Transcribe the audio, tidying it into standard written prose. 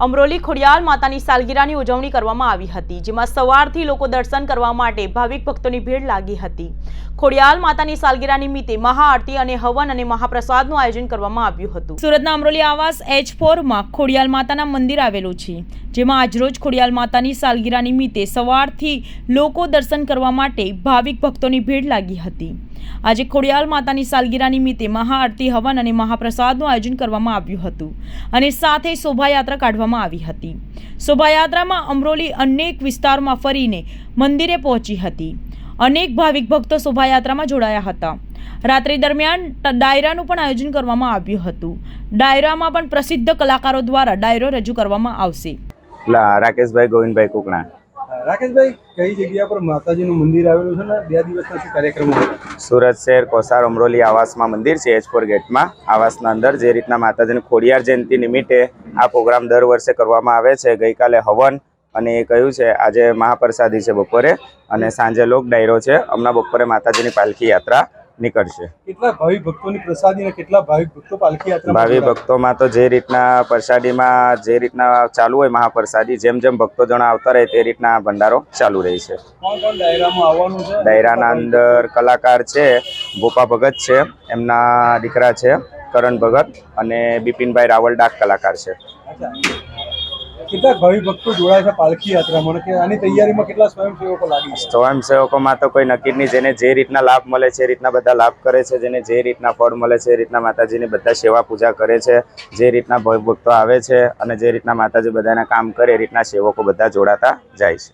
અમરોલી ખોડિયાલ માતાની સાલગીરાની ઉજવણી કરવામાં આવી હતી, જેમાં સવારથી લોકો દર્શન કરવા માટે ભાવિક ભક્તોની ભીડ લાગી હતી। ખોડિયાલ માતાની સાલગીરા નિમિત્તે મહાઆરતી અને હવન અને મહાપ્રસાદનું આયોજન કરવામાં આવ્યું હતું। સુરતના અમરોલી આવાસ H4 માં ખોડિયાલ માતાના મંદિર આવેલું છે, જેમાં આજરોજ ખોડિયાલ માતાની સાલગીરા નિમિત્તે સવારથી લોકો દર્શન કરવા માટે ભાવિક ભક્તોની ભીડ લાગી હતી। આજે ખોડિયાલ માતાની સાલગીરા નિમિત્તે મહાઆરતી હવન અને મહાપ્રસાદનું આયોજન કરવામાં આવ્યું હતું અને સાથે શોભાયાત્રા કાઢવામાં આવી હતી। શોભાયાત્રામાં અમરોલી અનેક વિસ્તારોમાં ફરીને મંદિરે પહોંચી હતી। અનેક ભાવિક ભક્તો શોભાયાત્રામાં જોડાયા હતા। રાત્રિ દરમિયાન ડાયરાનું પણ આયોજન કરવામાં આવ્યું હતું। ડાયરામાં પણ પ્રસિદ્ધ કલાકારો દ્વારા ડાયરો રજૂ કરવામાં આવશે। રાકેશભાઈ ગોવિંદભાઈ કુકણા। રાકેશભાઈ, કઈ જગ્યા પર માતાજીનું મંદિર આવેલું છે ને 2 દિવસના શું કાર્યક્રમો? સુરત શહેર કોસાર અમરોલી આવાસમાં મંદિર છે, H4 ગેટમાં આવાસના અંદર જે રીતના માતાજીની ખોડિયાર જયંતિ નિમિત્તે આ પ્રોગ્રામ દર વર્ષે કરવામાં આવે છે। ગઈકાલે હવન અને એ કહ્યું છે, આજે મહાપ્રસાદી છે બપોરે અને સાંજે લોક ડાયરો છે। હમણાં બપોરે માતાજીની પાલખી યાત્રા નીકળશે। કેટલા ભાવિક ભક્તોની પ્રસાદી અને કેટલા ભાવિક ભક્તો પાલખી યાત્રા? ભાવિક ભક્તોમાં તો જે રીતના પ્રસાદીમાં જે રીતના ચાલુ હોય મહાપ્રસાદી, જેમ જેમ ભક્તો જણા આવતા રહે તે રીતના ભંડારો ચાલુ રહે છે। કોણ કોણ ડાયરામાં આવવાનું છે? ડાયરાના અંદર કલાકાર છે, ગોપા ભગત છે, એમના દીકરા છે કરણ ભગત, અને બિપિનભાઈ રાવલ ડાક કલાકાર છે। કેટલા ભાવિક ભક્તો જોડાય છે પાલખી યાત્રામાં કે આની તૈયારીમાં કેટલા સ્વયંસેવકો લાગી છે? સ્વયંસેવકોમાં તો કોઈ નક્કી નહીં, જેને જે રીતના લાભ મળે છે એ રીતના બધા લાભ કરે છે, જેને જે રીતના ફળ મળે છે એ રીતના માતાજીની બધા સેવા પૂજા કરે છે। જે રીતના ભાવિક ભક્તો આવે છે અને જે રીતના માતાજી બધાના કામ કરે એ રીતના સેવકો બધા જોડાતા જાય છે।